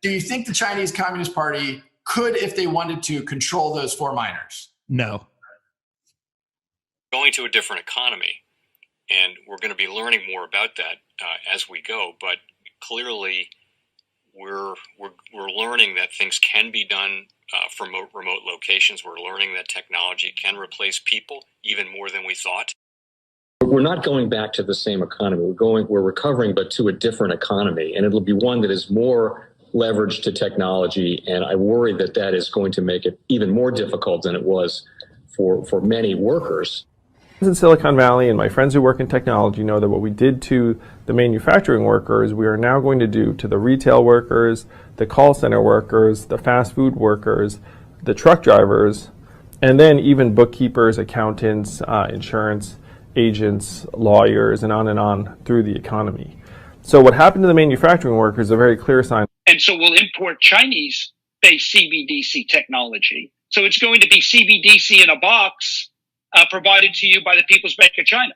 Do you think the Chinese Communist Party could, if they wanted to, control those 4 miners? No. Going to a different economy, and we're going to be learning more about that as we go. But clearly, we're learning that things can be done from remote locations. We're learning that technology can replace people even more than we thought. We're not going back to the same economy. We're recovering, but to a different economy, and it'll be one that is more leveraged to technology. And I worry that that is going to make it even more difficult than it was for many workers. In Silicon Valley, and my friends who work in technology know that what we did to the manufacturing workers, we are now going to do to the retail workers, the call center workers, the fast food workers, the truck drivers, and then even bookkeepers, accountants, insurance agents, lawyers, and on through the economy. So what happened to the manufacturing workers is a very clear sign. And so we'll import Chinese-based CBDC technology. So it's going to be CBDC in a box provided to you by the People's Bank of China.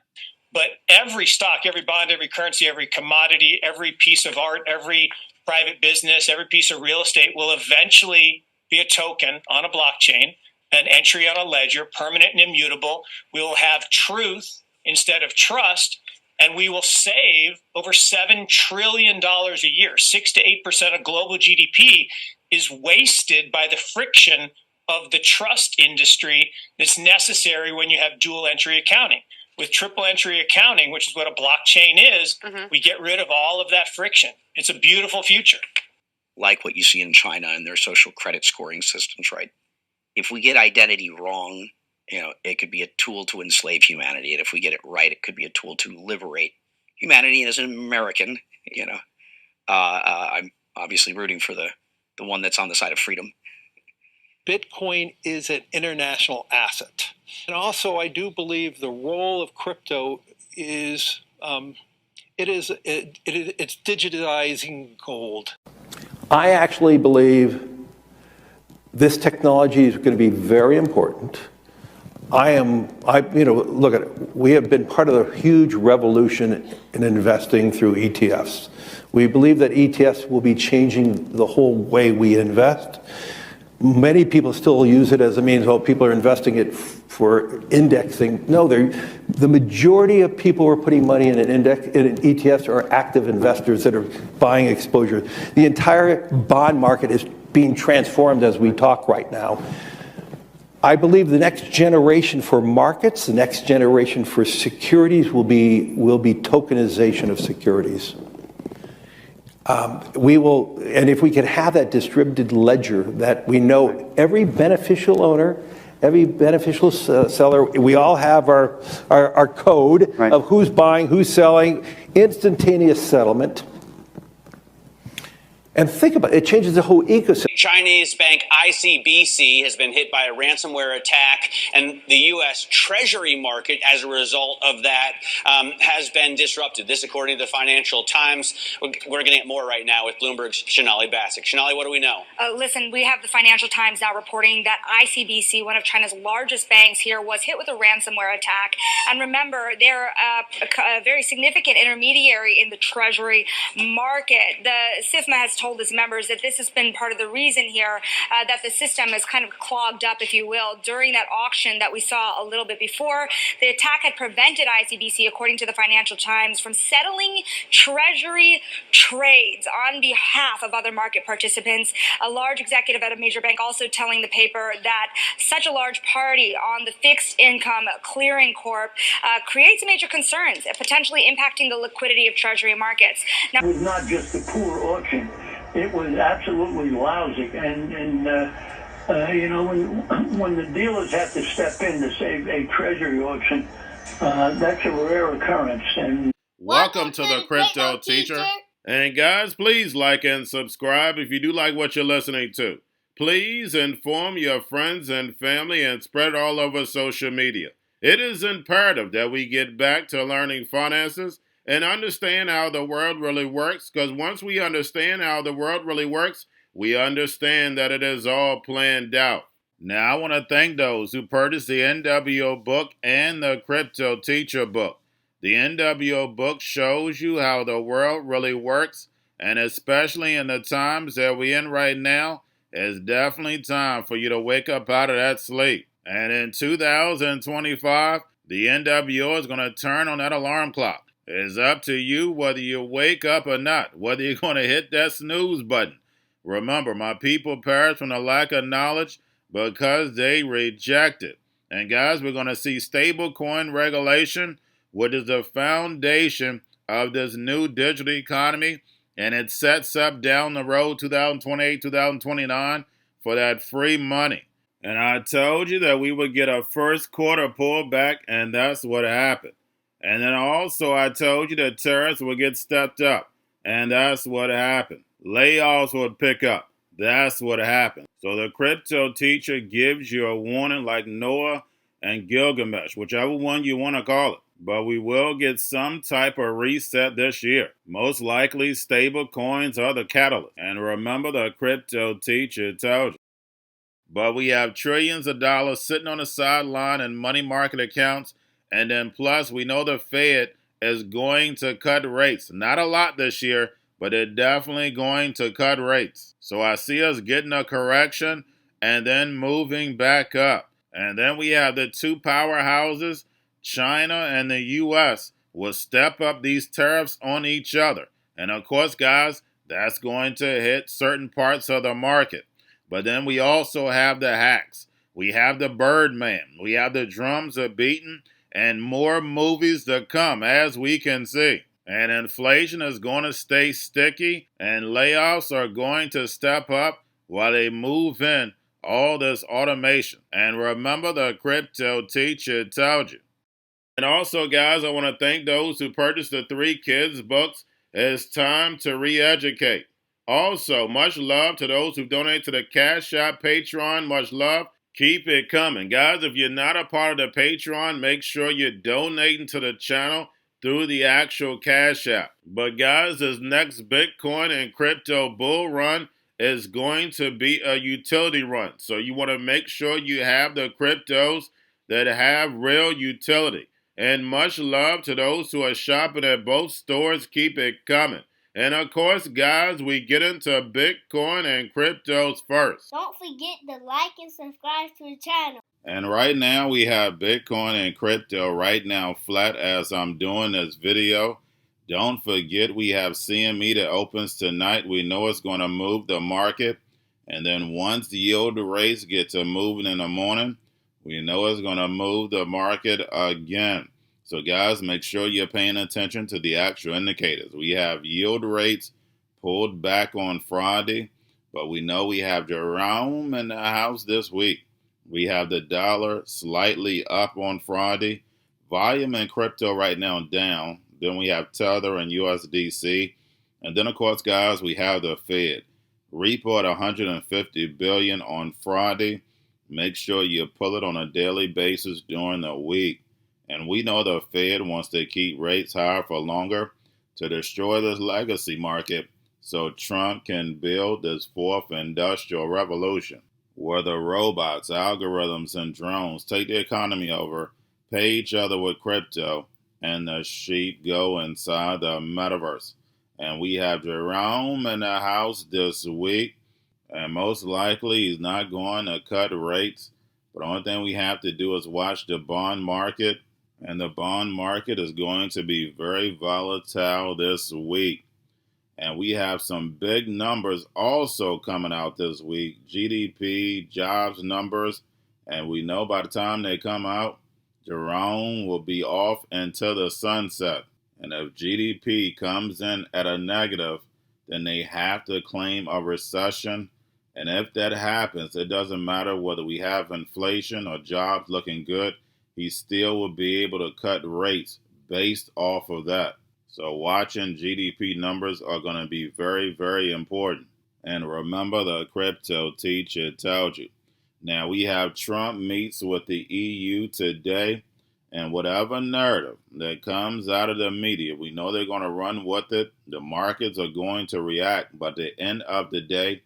But every stock, every bond, every currency, every commodity, every piece of art, every private business, every piece of real estate will eventually be a token on a blockchain, an entry on a ledger, permanent and immutable. We will have truth instead of trust, and we will save over $7 trillion a year. 6 to 8% of global GDP is wasted by the friction of the trust industry that's necessary when you have dual entry accounting. With triple entry accounting, which is what a blockchain is, we get rid of all of that friction. It's a beautiful future. Like what you see in China and their social credit scoring systems, right? If we get identity wrong, it could be a tool to enslave humanity. And if we get it right, it could be a tool to liberate humanity. And as an American, I'm obviously rooting for the one that's on the side of freedom. Bitcoin is an international asset. And also, I do believe the role of crypto is it's digitizing gold. I actually believe this technology is going to be very important. Look at it. We have been part of a huge revolution in investing through ETFs. We believe that ETFs will be changing the whole way we invest. Many people still use it as a means, people are investing it for indexing. No, the majority of people who are putting money in in ETFs are active investors that are buying exposure. The entire bond market is being transformed as we talk right now. I believe the next generation for markets, the next generation for securities will be tokenization of securities. And if we can have that distributed ledger that we know every beneficial owner, every beneficial seller, we all have our code of who's buying, who's selling, instantaneous settlement. And think about it, it changes the whole ecosystem. Chinese bank ICBC has been hit by a ransomware attack, and the U.S. Treasury market, as a result of that, has been disrupted. This, according to the Financial Times. We're getting it more right now with Bloomberg's Shonali Bassick. Shonali, what do we know? Listen, we have the Financial Times now reporting that ICBC, one of China's largest banks here, was hit with a ransomware attack. And remember, they're a very significant intermediary in the Treasury market. The SIFMA has told its members that this has been part of the reason here that the system is kind of clogged up, if you will, during that auction that we saw a little bit before. The attack had prevented ICBC, according to the Financial Times, from settling Treasury trades on behalf of other market participants. A large executive at a major bank also telling the paper that such a large party on the fixed income clearing corp creates major concerns, potentially impacting the liquidity of Treasury markets. Now, it was not just a poor auction. It was absolutely lousy, and when the dealers have to step in to save a treasury auction, that's a rare occurrence. And welcome to the Crypto Teacher. And guys, please like and subscribe if you do like what you're listening to. Please inform your friends and family and spread all over social media. It is imperative that we get back to learning finances and understand how the world really works, because once we understand how the world really works, we understand that it is all planned out. Now, I want to thank those who purchased the NWO book and the Crypto Teacher book. The NWO book shows you how the world really works And especially in the times that we're in right now, it's definitely time for you to wake up out of that sleep. And in 2025, the NWO is going to turn on that alarm clock. It's up to you whether you wake up or not, whether you're going to hit that snooze button. Remember, my people perish from the lack of knowledge because they reject it. And guys, we're going to see stablecoin regulation, which is the foundation of this new digital economy, and it sets up down the road 2028, 2029 for that free money. And I told you that we would get a first quarter pullback, and that's what happened. And then also I told you that tariffs would get stepped up, and that's what happened. Layoffs would pick up. That's what happened. So the crypto teacher gives you a warning like Noah and Gilgamesh, whichever one you want to call it. But we will get some type of reset this year. Most likely stable coins are the catalyst. And remember, the crypto teacher told you. But we have trillions of dollars sitting on the sideline in money market accounts. And then plus, we know the Fed is going to cut rates. Not a lot this year, but they're definitely going to cut rates. So I see us getting a correction and then moving back up. And then we have the two powerhouses, China and the U.S., will step up these tariffs on each other. And of course, guys, that's going to hit certain parts of the market. But then we also have the hacks. We have the Birdman. We have the drums are beaten and more movies to come, as we can see. And inflation is going to stay sticky, and layoffs are going to step up while they move in all this automation. And remember, the crypto teacher told you. And also, guys, I want to thank those who purchased the 3 kids books. It's time to re-educate. Also, much love to those who donate to the Cash App, Patreon. Much love. Keep it coming. Guys, if you're not a part of the Patreon, make sure you're donating to the channel through the actual Cash App. But guys, this next Bitcoin and crypto bull run is going to be a utility run. So you want to make sure you have the cryptos that have real utility. And much love to those who are shopping at both stores. Keep it coming. And of course, guys, we get into Bitcoin and cryptos first. Don't forget to like and subscribe to the channel. And right now we have Bitcoin and crypto right now flat as I'm doing this video. Don't forget we have CME that opens tonight. We know it's going to move the market. And then once the yield rates get to moving in the morning, we know it's going to move the market again. So guys, make sure you're paying attention to the actual indicators. We have yield rates pulled back on Friday, but we know we have Jerome in the house this week. We have the dollar slightly up on Friday. Volume in crypto right now down. Then we have Tether and USDC. And then, of course, guys, we have the Fed. Repo at $150 billion on Friday. Make sure you pull it on a daily basis during the week. And we know the Fed wants to keep rates higher for longer to destroy this legacy market so Trump can build this fourth industrial revolution where the robots, algorithms, and drones take the economy over, pay each other with crypto, and the sheep go inside the metaverse. And we have Jerome in the house this week, and most likely he's not going to cut rates. But the only thing we have to do is watch the bond market. And the bond market is going to be very volatile this week. And we have some big numbers also coming out this week. GDP, jobs numbers. And we know by the time they come out, Jerome will be off into the sunset. And if GDP comes in at a negative, then they have to claim a recession. And if that happens, it doesn't matter whether we have inflation or jobs looking good. He still will be able to cut rates based off of that. So watching GDP numbers are going to be very, very important. And remember, the crypto teacher told you. Now we have Trump meets with the EU today, and whatever narrative that comes out of the media, we know they're going to run with it. The markets are going to react, but at the end of the day,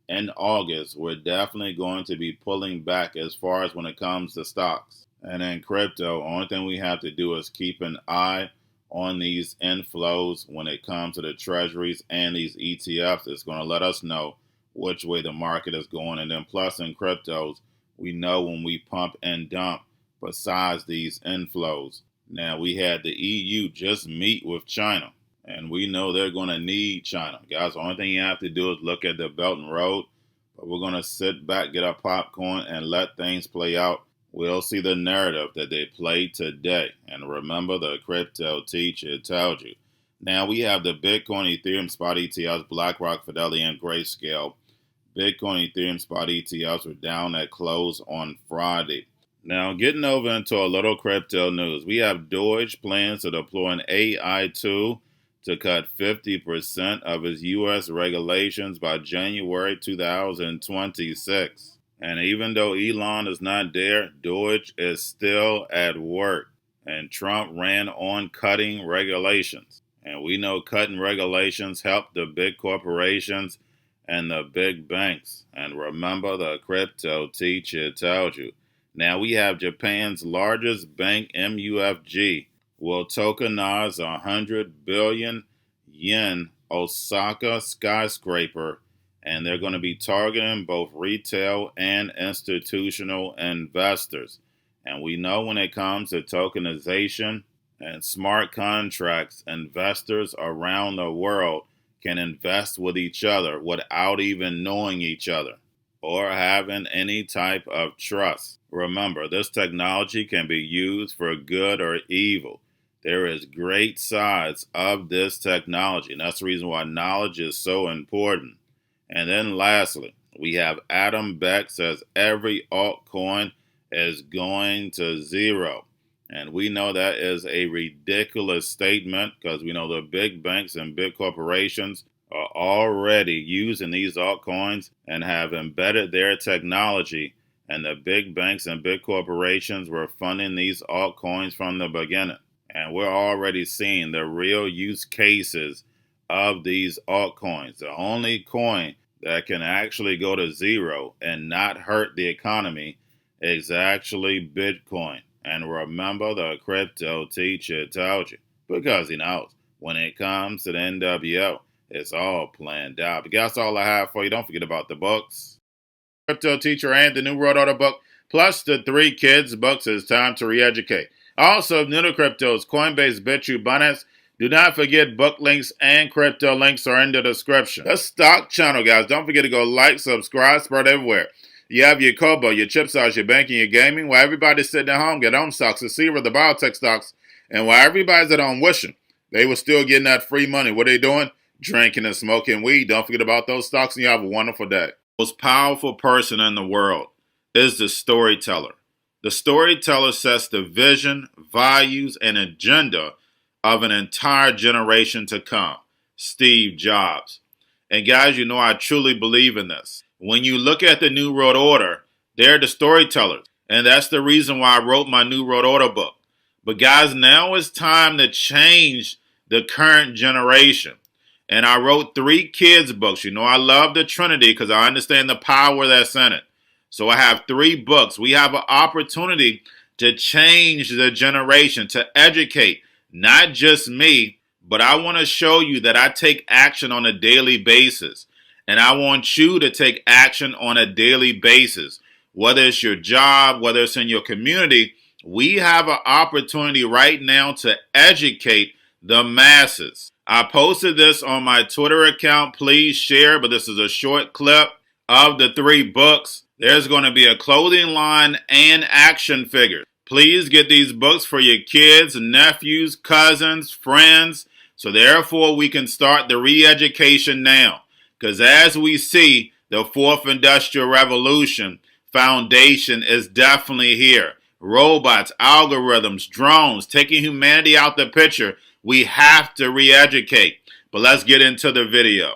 in August, we're definitely going to be pulling back as far as when it comes to stocks. And in crypto, only thing we have to do is keep an eye on these inflows when it comes to the treasuries and these ETFs. It's going to let us know which way the market is going. And then plus in cryptos, we know when we pump and dump besides these inflows. Now, we had the EU just meet with China, and we know they're going to need China. Guys, the only thing you have to do is look at the Belt and Road, but we're going to sit back, get our popcorn, and let things play out. We'll see the narrative that they played today. And remember, the crypto teacher told you. Now, we have the Bitcoin, Ethereum, spot ETFs, BlackRock, Fidelity, and Grayscale. Bitcoin, Ethereum, spot ETFs were down at close on Friday. Now, getting over into a little crypto news, we have Doge plans to deploy an AI tool to cut 50% of its U.S. regulations by January 2026. And even though Elon is not there, Doge is still at work. And Trump ran on cutting regulations. And we know cutting regulations help the big corporations and the big banks. And remember, the crypto teacher told you. Now we have Japan's largest bank, MUFG, will tokenize a 100 billion yen Osaka skyscraper, and they're going to be targeting both retail and institutional investors. And we know when it comes to tokenization and smart contracts, investors around the world can invest with each other without even knowing each other or having any type of trust. Remember, this technology can be used for good or evil. There is great sides of this technology, and that's the reason why knowledge is so important. And then lastly, we have Adam Beck says every altcoin is going to zero. And we know that is a ridiculous statement because we know the big banks and big corporations are already using these altcoins and have embedded their technology. And the big banks and big corporations were funding these altcoins from the beginning. And we're already seeing the real use cases of these altcoins. The only coin that can actually go to zero and not hurt the economy is actually Bitcoin. And remember, the crypto teacher told you, because he knows when it comes to the NWO, it's all planned out. But that's all I have for you. Don't forget about the books. Crypto Teacher and the New World Order book, plus the 3 kids books. It's time to re-educate. Also, new to cryptos, Coinbase, Bitrue, Binance. Do not forget book links and crypto links are in the description. The stock channel, guys. Don't forget to go like, subscribe, spread everywhere. You have your Kobo, your chip stocks, your banking, your gaming. While everybody's sitting at home, get home stocks, the Seaver, the biotech stocks. And while everybody's at home wishing they were still getting that free money, what are they doing? Drinking and smoking weed. Don't forget about those stocks, and you have a wonderful day. The most powerful person in the world is the storyteller. The storyteller sets the vision, values, and agenda of an entire generation to come. Steve Jobs. And guys, you know I truly believe in this. When you look at the New World Order, they're the storytellers. And that's the reason why I wrote my New World Order book. But guys, now it's time to change the current generation. And I wrote 3 kids books. You know I love the Trinity because I understand the power that's in it. So I have 3 books. We have an opportunity to change the generation, to educate, not just me, but I want to show you that I take action on a daily basis. And I want you to take action on a daily basis. Whether it's your job, whether it's in your community, we have an opportunity right now to educate the masses. I posted this on my Twitter account. Please share, but this is a short clip of the 3 books. There's going to be a clothing line and action figures. Please get these books for your kids, nephews, cousins, friends, so therefore we can start the re-education now. Because as we see, the 4th Industrial Revolution foundation is definitely here. Robots, algorithms, drones, taking humanity out the picture. We have to re-educate. But let's get into the video.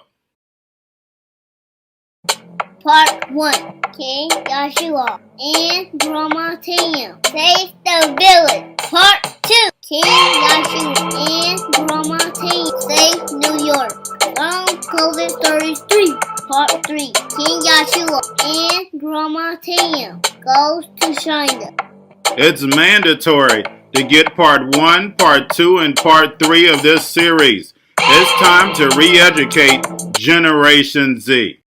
Part 1. King Joshua and Grandma Tam save the village. Part 2. King Joshua and Grandma Tam save New York from COVID 33. Part 3. King Joshua and Grandma Tam goes to China. It's mandatory to get part 1, part 2, and part 3 of this series. It's time to re-educate Generation Z.